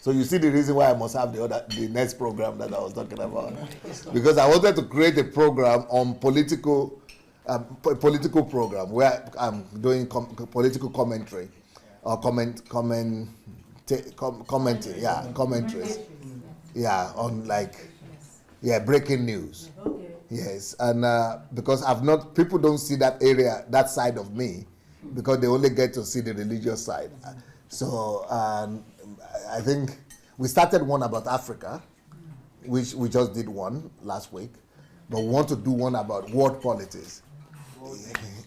So you see the reason why I must have the next program that I was talking about, because I wanted to create a program on political program where I'm doing political commentary or commentaries, on breaking news. Yes, and because people don't see that side of me, because they only get to see the religious side. So I think we started one about Africa, which we just did one last week, but we want to do one about world politics,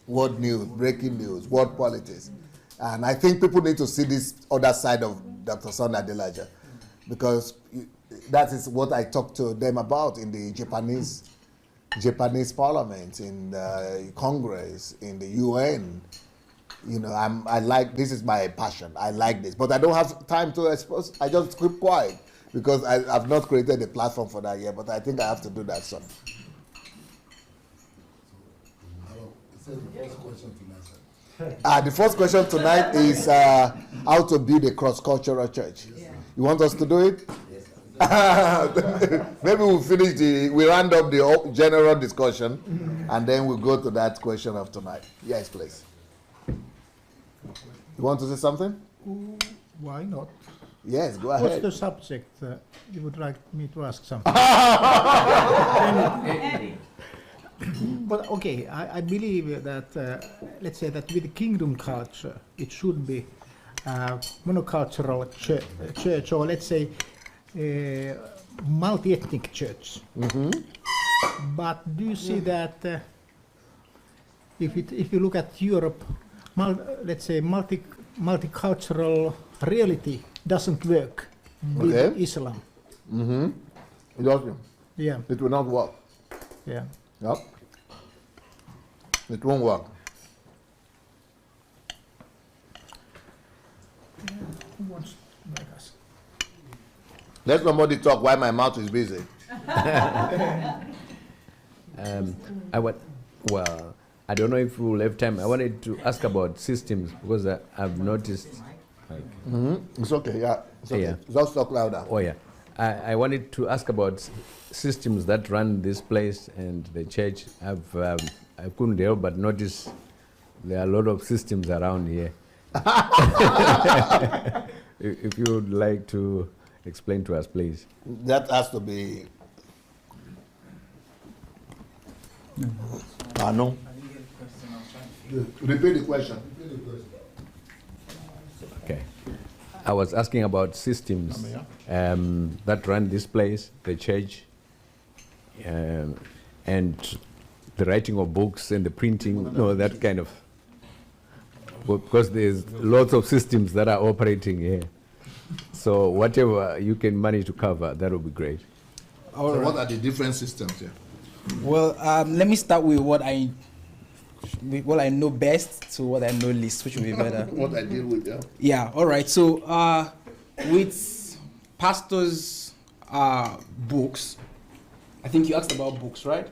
world news, breaking news, world politics. And I think people need to see this other side of Dr. Sunday Adelaja, because that is what I talked to them about in the Japanese Parliament, in the Congress, in the UN. This is my passion. I like this, but I don't have time to expose. I just keep quiet because I've not created a platform for that yet, but I think I have to do that soon. The first question tonight is how to build a cross-cultural church. You want us to do it? Maybe we round up the general discussion, and then we'll go to that question of tonight. Yes, please. You want to say something? Why not? Yes, go ahead. What's the subject you would like me to ask something? But okay, I believe that, let's say that with the kingdom culture, it should be monocultural church, or let's say multi-ethnic church. Mm-hmm. But do you see that if you look at Europe, let's say multicultural reality doesn't work with Islam? Mm-hmm. It doesn't. Yeah. It will not work. Yeah. Yep. It won't work. Who wants to make us? Let somebody talk while my mouth is busy. I don't know if we'll have time. I wanted to ask about systems, because I've noticed. It's okay, yeah. It's okay. Yeah. Just talk louder. Oh, yeah. I wanted to ask about systems that run this place and the church. I couldn't help but notice there are a lot of systems around here. If you would like to explain to us, please. That has to be... No. Repeat the question. Okay. I was asking about systems that run this place, the church, and the writing of books and the printing, that kind of... Because there's lots of systems that are operating here. So whatever you can manage to cover, that would be great. So what are the different systems here? Well, let me start with what I know best to what I know least, which will be better. What I deal with, yeah. Yeah, all right. So with pastors' books, I think you asked about books, right?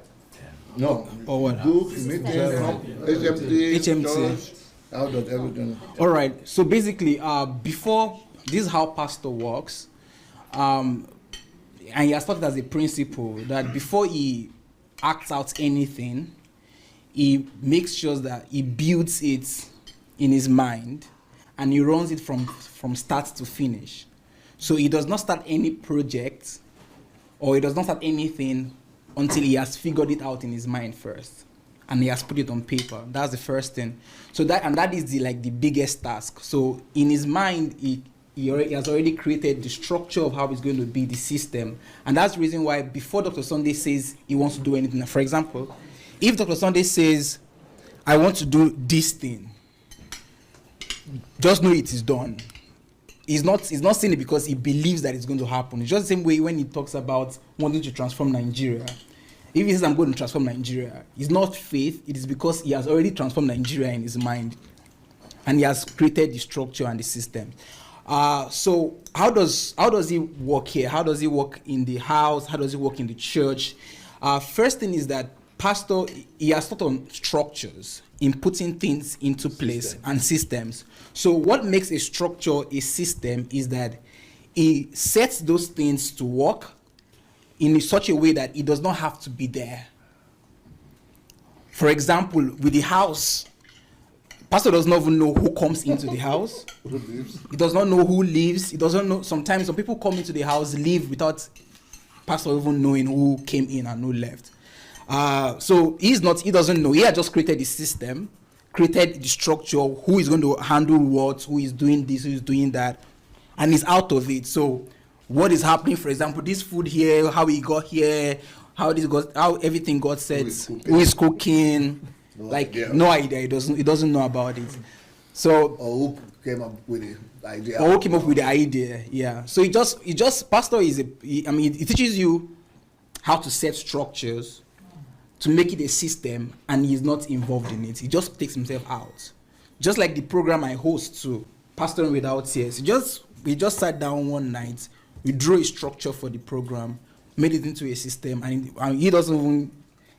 No. Or what? Books, meetings, HMT, church, how does everything... All right. So basically, before, this is how pastor works. And he has taught as a principle that before he acts out anything, he makes sure that he builds it in his mind and he runs it from start to finish. So he does not start any project or he does not start anything until he has figured it out in his mind first and he has put it on paper. That's the first thing. So that is the biggest task. So in his mind, he has already created the structure of how he's going to be the system. And that's the reason why before Dr. Sunday says he wants to do anything, for example, if Dr. Sunday says, I want to do this thing, just know it is done. He's not saying it because he believes that it's going to happen. It's just the same way when he talks about wanting to transform Nigeria. If he says, I'm going to transform Nigeria, it's not faith, it is because he has already transformed Nigeria in his mind. And he has created the structure and the system. So how does he work here? How does he work in the house? How does he work in the church? First thing is that pastor, he has taught on structures in putting things into place and systems. So what makes a structure a system is that he sets those things to work in such a way that it does not have to be there. For example, with the house, pastor does not even know who comes into the house. He does not know who leaves. He doesn't know. Sometimes some people come into the house, leave without pastor even knowing who came in and who left. So he doesn't know. He had just created the system, created the structure, who is going to handle what, who is doing this, who is doing that, and he's out of it. So what is happening, for example, this food here, how it got here, how everything got set, who is cooking, no idea. He doesn't know about it. So who came up with the idea? Or who came up with the idea? Yeah. So pastor it teaches you how to set structures, to make it a system, and he's not involved in it. He just takes himself out. Just like the program I host too, Pastoring Without Tears. We just sat down one night, we drew a structure for the program, made it into a system, and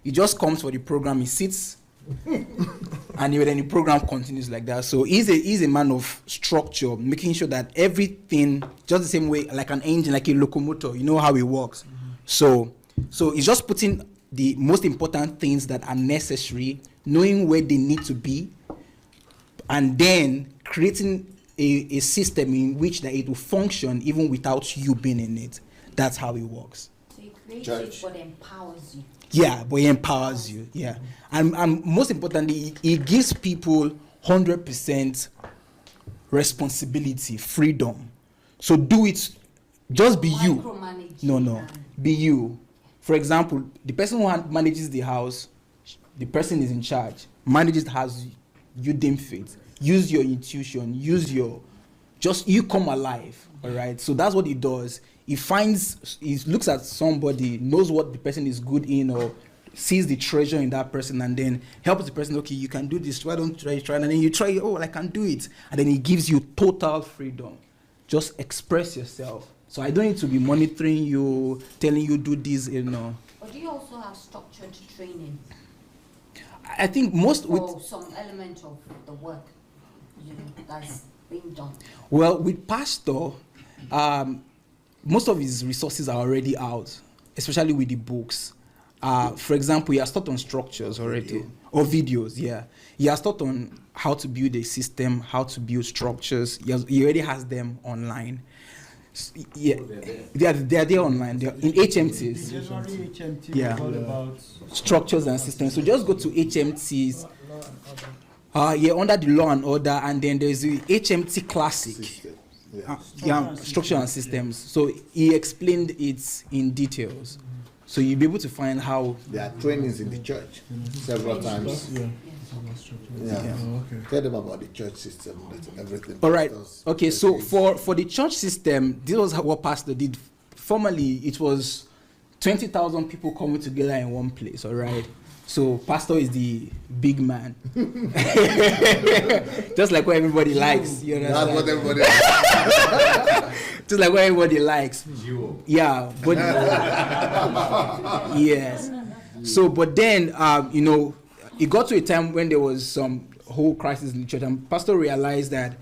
he just comes for the program, he sits, and then the program continues like that. So he's a man of structure, making sure that everything, just the same way, like an engine, like a locomotive, you know how it works. So he's just putting the most important things that are necessary, knowing where they need to be, and then creating a system in which that it will function even without you being in it. That's how it works. So it creates it, but empowers you. Yeah, but it empowers you. Yeah, and most importantly, it gives people 100% responsibility, freedom. So do it. Just be you. No, be you. For example, the person who manages the house, the person is in charge. Manages has you deem fit. Use your intuition. You come alive. All right. So that's what he does. He looks at somebody, knows what the person is good in, or sees the treasure in that person, and then helps the person. Okay, you can do this. Why don't you try? And then you try. Oh, I can do it. And then he gives you total freedom. Just express yourself. So I don't need to be monitoring you, telling you do this, But do you also have structured training? I think some element of the work that's being done. Well, with pastor, most of his resources are already out, especially with the books. For example, he has taught on structures already, or videos. Yeah, he has taught on how to build a system, how to build structures. He already has them online. Yeah, they are there online. They are in HMTs. HMT Yeah, all about structures and systems. So just go to HMTs. Under the law and order, and then there's the HMT Classic. Structure and systems. So he explained it in details. So you'll be able to find how there are trainings in the church several times. Tell them about the church system, everything. All right. Okay. So for the church system, this was what pastor did. Formerly, it was 20,000 people coming together in one place. All right. So pastor is the big man, just like what everybody likes. You know, that's what everybody likes. Just like what everybody likes. Yeah, but yes. So, but then it got to a time when there was some whole crisis in the church, and pastor realized that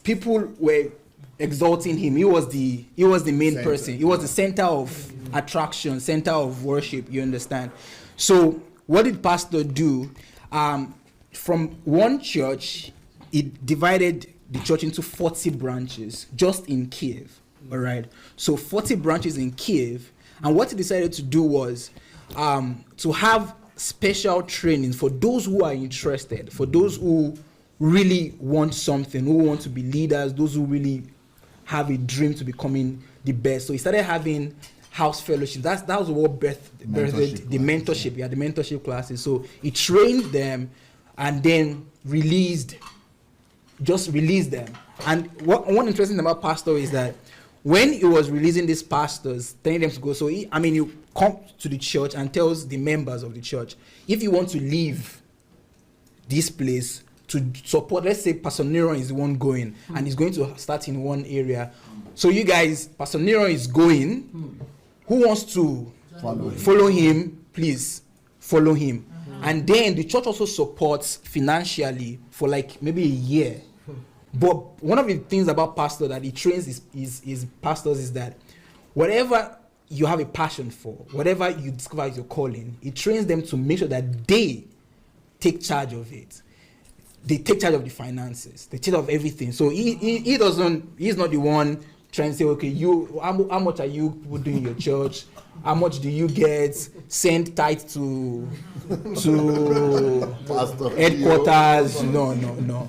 people were exalting him. He was the main person. He was the center of attraction, center of worship. You understand? So what did pastor do? From one church, it divided the church into 40 branches just in Kiev. All right. So 40 branches in Kiev. And what he decided to do was to have special training for those who are interested, for those who really want something, who want to be leaders, those who really have a dream to becoming the best. So he started having house fellowship. That was what birthed the mentorship. Yeah, the mentorship classes. So he trained them and then released them. And one interesting thing about pastor is that when he was releasing these pastors, telling them to go, so he come to the church and tells the members of the church, if you want to leave this place to support, let's say Pastor Neron is the one going, and he's going to start in one area. So you guys, Pastor Neron is going. Who wants to follow him? Please follow him. And then the church also supports financially for like maybe a year. But one of the things about pastor that he trains his pastors is that whatever you have a passion for, whatever you discover as your calling, he trains them to make sure that they take charge of it. They take charge of the finances. They take charge of everything. So he's not the one trying to say, okay, how much are you doing in your church? How much do you get? Send tithe to headquarters. No.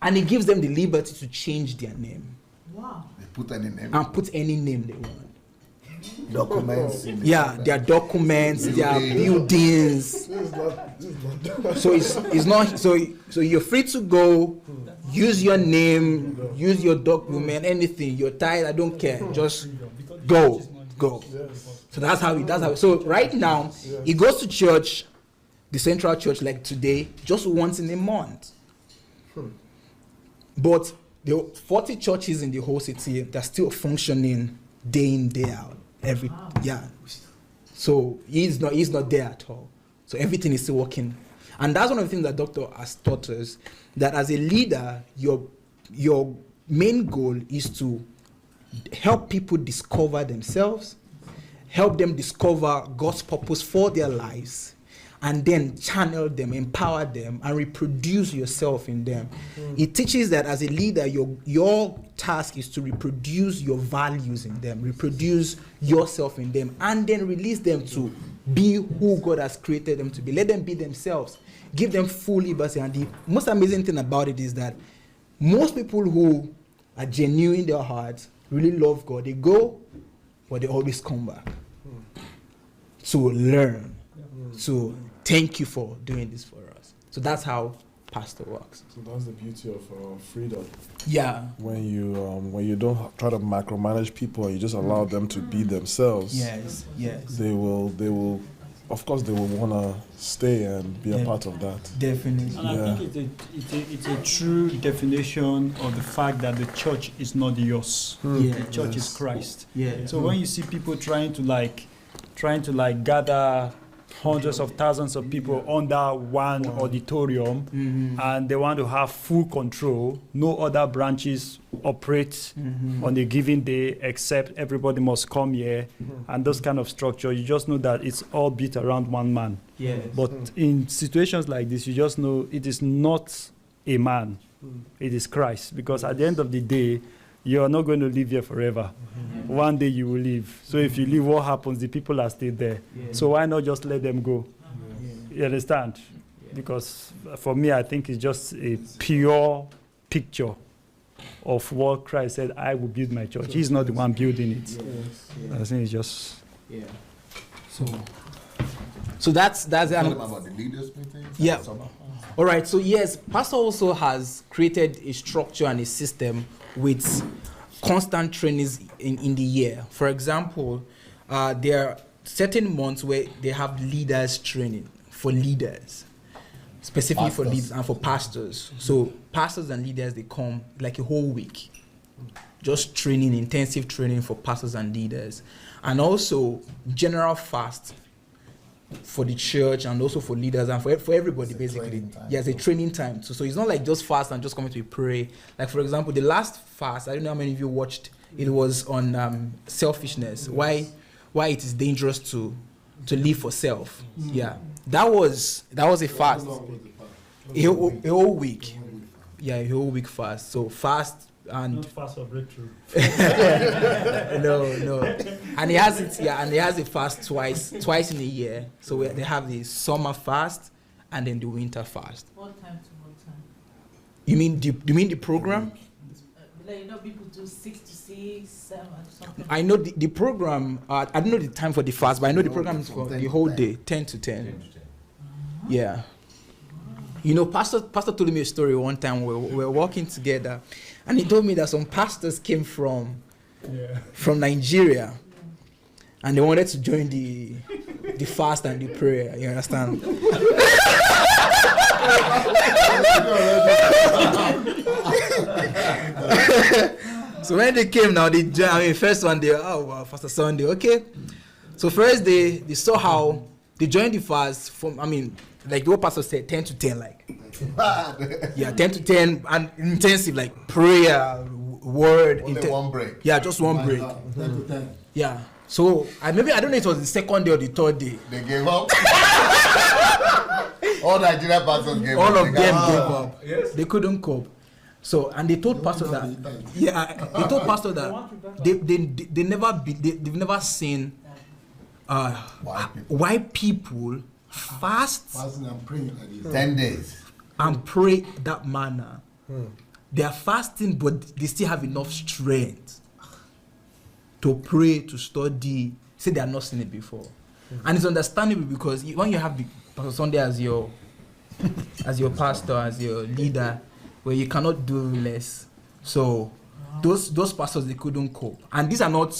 And he gives them the liberty to change their name. Wow. They put any name. And put any name they want. Documents. Their documents, their buildings. So it's not so you're free to go, use your name, use your document, anything, your tithe, I don't care. Just go. So that's how. So right now, he goes to church, the central church, like today, just once in a month. But the 40 churches in the whole city, they're still functioning day in, day out. So he's not there at all. So everything is still working. And that's one of the things that Doctor has taught us, that as a leader, your main goal is to help people discover themselves, help them discover God's purpose for their lives, and then channel them, empower them, and reproduce yourself in them. It teaches that as a leader, your task is to reproduce your values in them, reproduce yourself in them, and then release them to be who God has created them to be. Let them be themselves. Give them full liberty. And the most amazing thing about it is that most people who are genuine in their hearts, really love God, they go, but they always come back to learn, to thank you for doing this for us. So that's how pastor works. So that's the beauty of freedom. Yeah. When you don't try to micromanage people, you just allow them to be themselves. Yes. They will, of course, they will want to stay and be a part of that. Definitely. And I think it's a true definition of the fact that the church is not yours. The church is Christ. Yeah. So when you see people trying to gather hundreds of thousands of people under one auditorium, and they want to have full control, no other branches operate on a given day except everybody must come here, and those kind of structure, you just know that it's all built around one man. Yes. But in situations like this, you just know it is not a man, it is Christ, because at the end of the day, you are not going to live here forever. One day you will leave. So if you leave, what happens? The people are still there. So why not just let them go? You understand? Because for me, I think it's just a pure picture of what Christ said, I will build my church. He's not the one building it. I think it's just... So that's About the leaders meeting? Yeah. All right. So yes, pastor also has created a structure and a system with constant trainings in the year. For example, there are certain months where they have leaders training for leaders, specifically for leaders and for pastors. So pastors and leaders, they come like a whole week, just training, intensive training for pastors and leaders, and also general fast for the church and also for leaders and for everybody, basically. It's a training time. So it's not like just fast and just coming to pray. Like, for example, the last fast, I don't know how many of you watched, it was on selfishness. Why it is dangerous to live for self. Yeah. That was a fast. A whole week. Yeah, a whole week fast. So fast and Not fast for breakthrough. no. And he has it, and he has it fast twice in a year. So they have the summer fast and then the winter fast. What time to what time? You mean the program? People do 6 to 6, 7, something. I know the program. I don't know the time for the fast, but I know the program is for the whole day, 10 to 10. Yeah. You know, Pastor told me a story one time. We were walking together, and he told me that some pastors came from Nigeria, and they wanted to join the fast and the prayer. You understand? So when they came now, they joined. First one, Pastor Sunday, okay. So first they saw how they joined the fast like the old pastor said, 10 to 10, like. Yeah, 10 to 10, and intensive, like prayer, word. Only one break. Yeah, just one break. 10 to 10. Yeah. So I don't know if it was the second day or the third day. They gave up. All Nigerian pastors gave up. All of them gave up. Yes. They couldn't cope. So, and they told pastor that, they told pastor that they've never seen why people fasting and praying like this. 10 days and pray that manner. They are fasting, but they still have enough strength to pray, to study. Say they are not seen it before. And it's understandable because when you have the Pastor Sunday as your pastor, as your leader, where you cannot do less. So those pastors, they couldn't cope. And these are not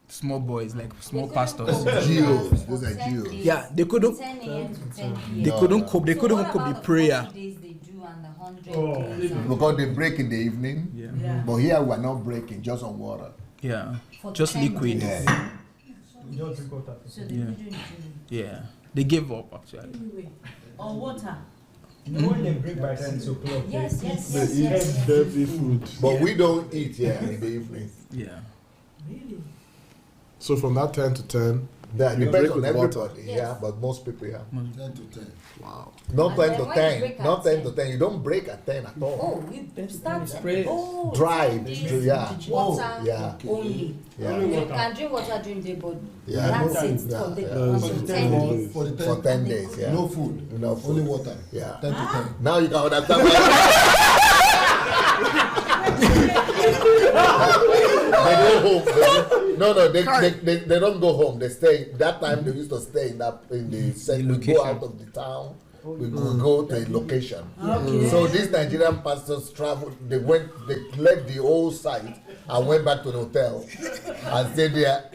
small boys, like small pastors. GOs. Those are GOs. Yeah, they couldn't. 10 a.m. to 10 p.m. They couldn't cope. They couldn't cope the prayer. Days they do and the 100 days. Because they break in the evening. Yeah. But here we are not breaking, just on water. Yeah. For Just 10 liquid. days. Yeah. So they Yeah. couldn't do. Yeah. They gave up actually. Anyway, or water. When they break by 6 o'clock, Yes. They eat heavy food. But we don't eat here in the evening. Yeah. Really? So from that 10 to 10, That you depends break on with water. everybody, Yes. yeah, but most people have. 10 to 10. Wow. Not And 10 then to when you 10, break not at 10 to 10. 10. You don't break at 10 at all. Oh, you start Pray. Drive, 10 days, yeah. water Yeah. only. Yeah. You can drink water during the day, but Yeah. that's it Yeah. for the Yeah. for 10 days. For the 10, For 10 days, yeah. no food. No food. Only water. Yeah. 10 to 10. Now you can understand why. They go home. They don't go home. They stay. That time they used to stay in the center. We go out of the town. We go to a location. So these Nigerian pastors traveled. They left the old site and went back to the hotel and stayed there.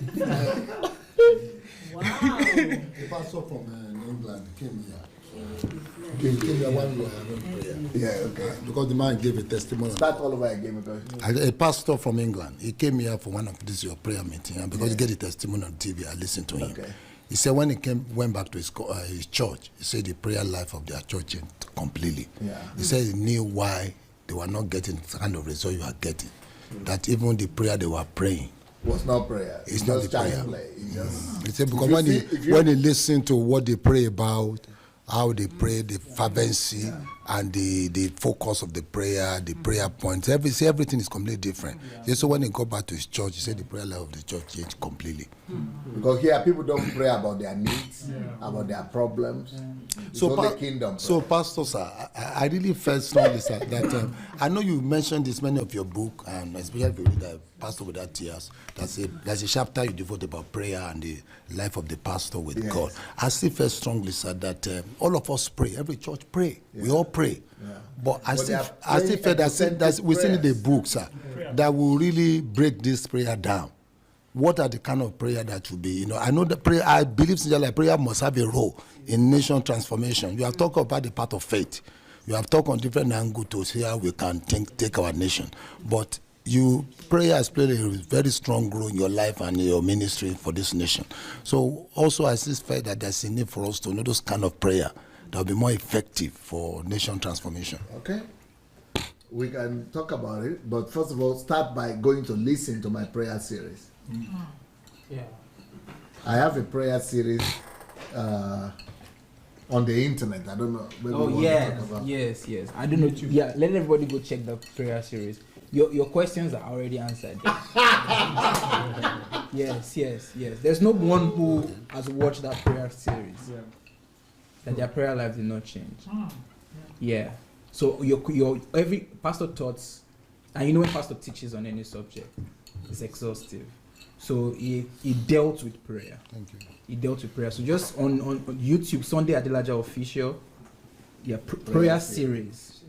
Wow. A pastor from England came here. He came here while we were having prayer. Yeah, okay. Because the man gave a testimony. Start all over again because A pastor from England, he came here for one of this your prayer meeting, and because he get a testimony on TV, I listened to him. Okay. He said when he went back to his church, he said the prayer life of their church changed completely. Yeah. He said he knew why they were not getting the kind of result you are getting. That even the prayer they were praying, was not prayer. it's not the child's prayer. play. It's just He said because If you when he listened to what they pray about, how they pray, the fervency and the focus of the prayer points, everything is completely different. Yeah, so when he got back to his church, he said the prayer life of the church changed completely. because here people don't pray about their needs, about their problems. It's only kingdom. So pastor, sir, I really felt strongly, sir, that I know you mentioned this many of your book, and especially if you read the Pastor Without Tears, there's a chapter you devote about prayer and the life of the pastor with Yes. God. I still felt strongly, sir, that all of us pray. Every church pray. We all pray. But I still felt that we still need a book, sir, that will really break this prayer down. What are the kind of prayer that will be? I know that prayer. I believe sincerely prayer must have a role in nation transformation. You have talked about the part of faith. You have talked on different angles to see how we can take our nation. But prayer has played a very strong role in your life and in your ministry for this nation. So also I still felt that there's a need for us to know those kind of prayer that will be more effective for nation transformation. Okay. We can talk about it, but first of all, start by going to listen to my prayer series. Yeah. I have a prayer series on the internet. I don't know. Maybe Oh we want to yeah, talk about- yes. I don't know. Yeah, let everybody go check the prayer series. Your questions are already answered. Yes. There's no one who has watched that prayer series that their prayer life did not change. Yeah. So your every pastor thoughts, and when pastor teaches on any subject, it's exhaustive. So he dealt with prayer. Thank you. He dealt with prayer. So just on YouTube, Sunday Adelaja official, prayer series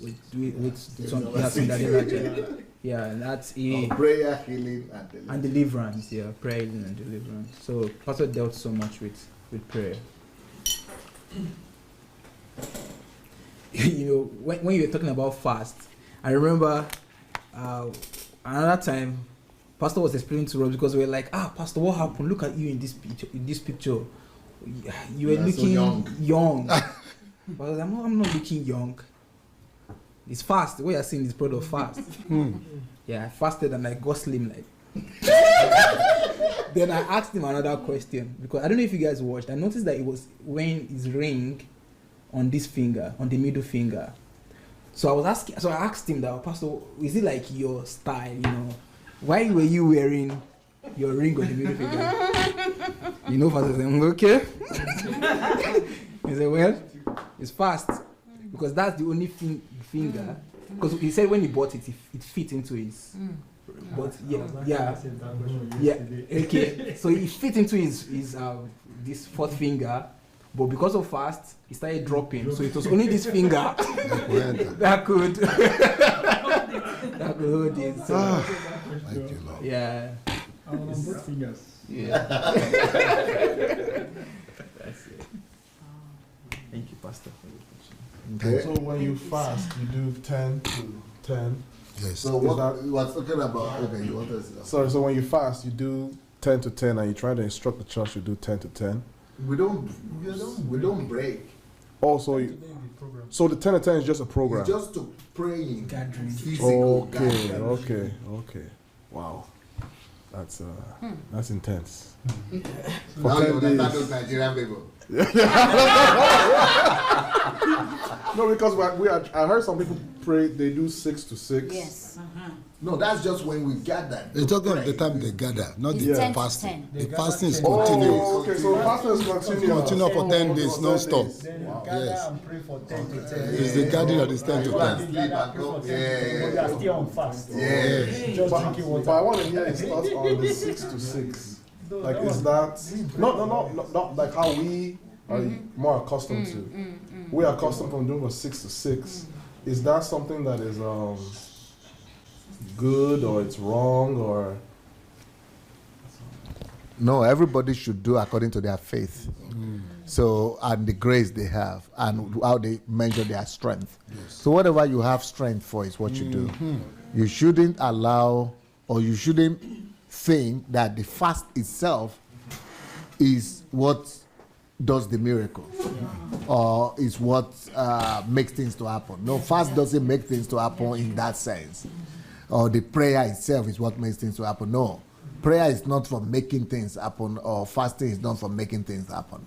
with Sunday Adelaja. Yeah, that's prayer, healing, and deliverance. Yeah, prayer, healing, and deliverance. So pastor dealt so much with prayer. When you were talking about fast, I remember another time pastor was explaining to us, because we were like, pastor, what happened? Look at you in this picture. You were looking so young. But I'm not looking young. It's fast. What you're seeing is product fast. Yeah, I fasted and I got slim like. Then I asked him another question because I don't know if you guys watched. I noticed that it was wearing his ring on this finger, on the middle finger. So I asked him that, Pastor, is it like your style, Why were you wearing your ring on the middle finger? Pastor said, okay. He said, well, it's fast because that's the only finger. Because he said when he bought it, it fit into his. But yeah. Okay. So it fit into his this fourth finger, but because of fast, it started dropping. So it was only this finger that could hold it. So, Thank you, Lord. yeah. Both fingers. Yeah. That's it. Thank you, Pastor. Okay. So when you fast, you do 10 to 10. Yes. So what you are talking about? Okay, you want to say? Sorry, so when you fast, you do 10 to 10, and you try to instruct the church to do 10 to 10. We don't break. Also, so the 10 to 10 is just a program. It's just to praying, Gathering. physical Okay, gathering. okay. Wow, that's intense. Now 10 you understand days. those Nigerian people. No, because I heard some people pray. They do 6 to 6. Yes. No, that's just when we gather. They're talking about the time they gather, not It's the 10 to fasting. 10. The fasting is continuous. Oh, okay. So fasting is continuous. Continue for 10 days, non-stop. Then you Wow. gather Yes. and pray for 10 to 10. It's the gathering that is 10 to You go and 10. sleep and come. But you are still on fast. Yeah. Just drinking But I water. want to hear his thoughts on the 6 to 6. Like, is that not like how we are more accustomed to? We are accustomed to doing a 6 to 6. Is that something that is good, or it's wrong, or? No, everybody should do according to their faith. So, and the grace they have, and how they measure their strength. So, whatever you have strength for is what you do. You shouldn't allow, or you shouldn't think that the fast itself is what does the miracle, or is what makes things to happen. No, fast doesn't make things to happen in that sense. Or the prayer itself is what makes things to happen. No, prayer is not for making things happen, or fasting is not for making things happen.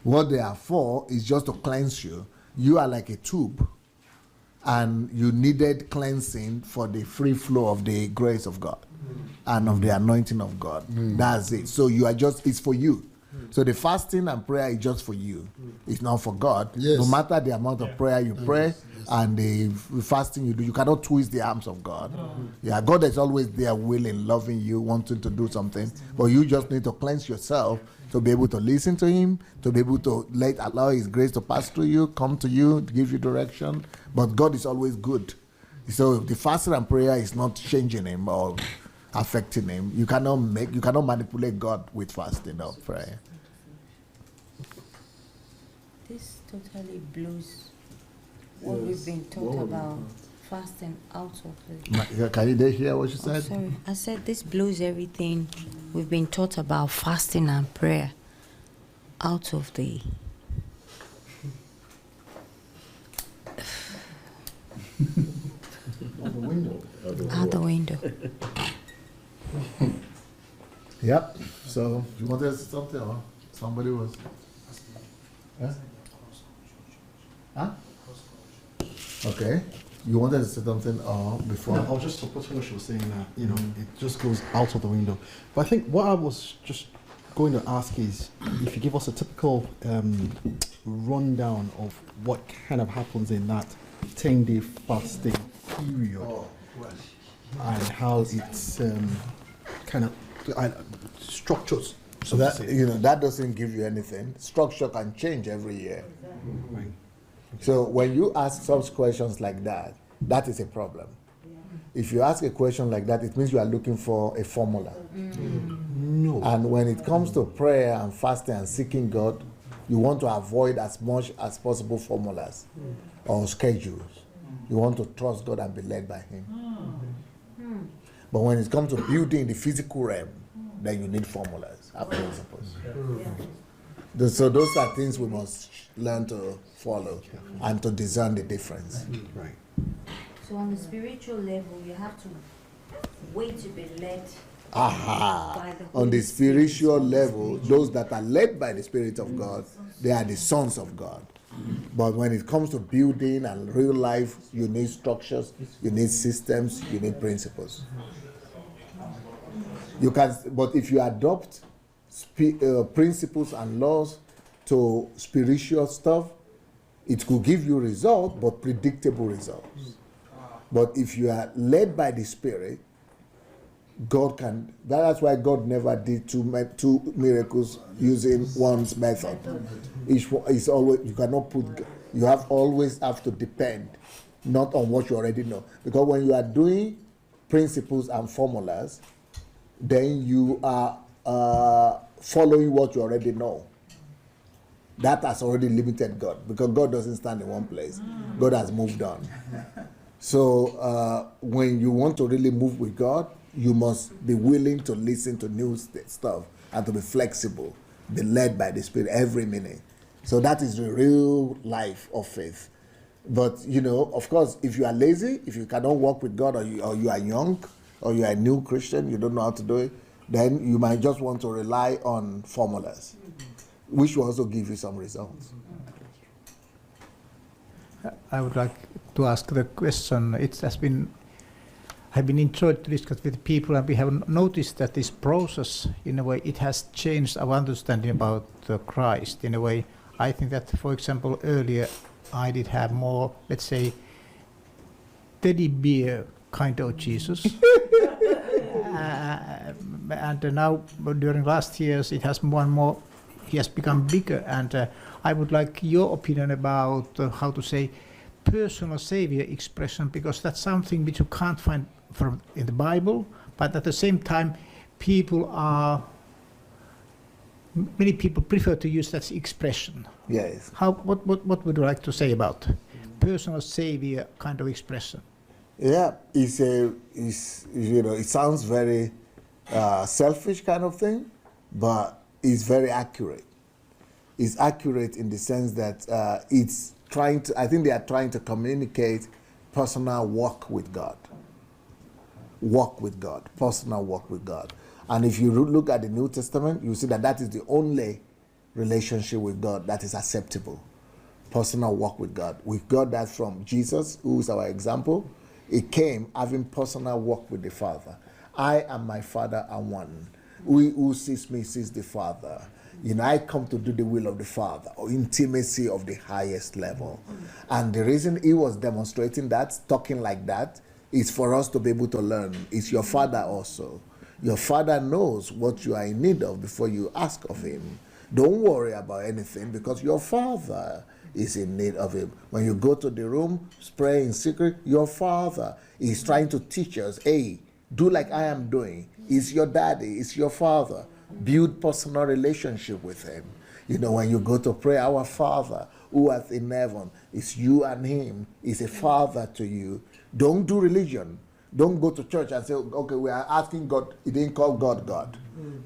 What they are for is just to cleanse you. You are like a tube, and you needed cleansing for the free flow of the grace of God and of the anointing of God. That's it. So you are just, it's for you. So the fasting and prayer is just for you. It's not for God. Yes. No matter the amount of prayer you pray and the fasting you do, you cannot twist the arms of God. Yeah, God is always there, willing, loving you, wanting to do something. But you just need to cleanse yourself to be able to listen to Him, to be able to allow His grace to pass through you, come to you, to give you direction. But God is always good. So the fasting and prayer is not changing Him or affecting Him. You cannot manipulate God with fasting or prayer. This totally blows what we've been taught about fasting out of the. Can you hear what you Oh, said? sorry, I said this blows everything we've been taught about fasting and prayer out of the. Out the window. Yep. So you wanted to say something, or somebody was? Huh? Okay. You wanted to say something before? I was just supporting what she was saying that, it just goes out of the window. But I think what I was just going to ask is if you give us a typical rundown of what kind of happens in that 10-day fasting period and how it's kind of structured. So that that doesn't give you anything. Structure can change every year. Right. So when you ask such questions like that, that is a problem. If you ask a question like that, it means you are looking for a formula. No. And when it comes to prayer and fasting and seeking God, you want to avoid as much as possible formulas or schedules. You want to trust God and be led by Him. But when it comes to building the physical realm, then you need formulas and principles. So those are things we must learn to follow and to discern the difference. Right. So on the spiritual level, you have to wait to be led Aha. by the On Holy the Spirit. spiritual level, those that are led by the Spirit of God, they are the sons of God. But when it comes to building and real life, you need structures, you need systems, you need principles. You can, but if you adopt principles and laws to spiritual stuff, it could give you results, but predictable results. But if you are led by the Spirit, God can. That's why God never did two miracles using one's method. It's always, you cannot put. You always have to depend, not on what you already know. Because when you are doing principles and formulas, then you are following what you already know. That has already limited God, because God doesn't stand in one place. God has moved on. So when you want to really move with God, you must be willing to listen to new stuff and to be flexible, be led by the Spirit every minute. So that is the real life of faith. But, of course, if you are lazy, if you cannot walk with God, or you are young, or you are a new Christian, you don't know how to do it, then you might just want to rely on formulas, which will also give you some results. I would like to ask the question. I've been enjoyed to discuss with people, and we have noticed that this process, in a way, it has changed our understanding about Christ. In a way, I think that, for example, earlier I did have more, let's say, teddy bear kind of Jesus. And now, during last years, it has more and more, he has become bigger. And I would like your opinion about how to say personal savior expression, because that's something which you can't find in the Bible, but at the same time, many people prefer to use that expression. Yes. What would you like to say about personal savior kind of expression? Yeah, it sounds very selfish kind of thing, but it's very accurate. It's accurate in the sense that I think they are trying to communicate personal walk with God. Walk with God, personal walk with God. And if you look at the New Testament, you see that is the only relationship with God that is acceptable. Personal walk with God. We got that from Jesus, who is our example. He came having personal walk with the Father. I and my Father are one. Who sees me sees the Father. I come to do the will of the Father, or intimacy of the highest level. And the reason he was demonstrating that, talking like that, is for us to be able to learn. It's your Father also. Your Father knows what you are in need of before you ask of him. Don't worry about anything, because your Father is in need of him. When you go to the room, pray in secret, your Father is trying to teach us, hey, do like I am doing. It's your daddy, it's your Father. Build personal relationship with him. When you go to pray, our Father who art in heaven, it's you and him. He's a father to you. Don't do religion. Don't go to church and say, okay, we are asking God. He didn't call God God.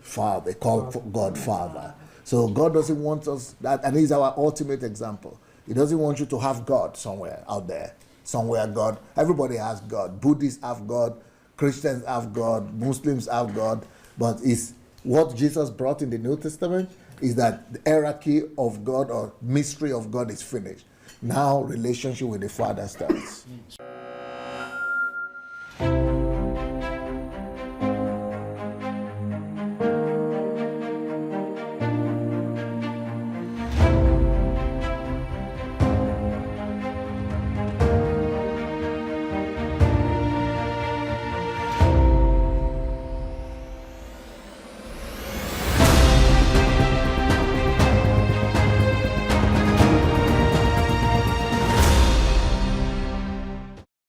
Father, call God Father. So God doesn't want us that, and he's our ultimate example. He doesn't want you to have God somewhere out there. Somewhere God. Everybody has God. Buddhists have God. Christians have God. Muslims have God. But it's what Jesus brought in the New Testament is that the hierarchy of God or mystery of God is finished. Now relationship with the Father starts.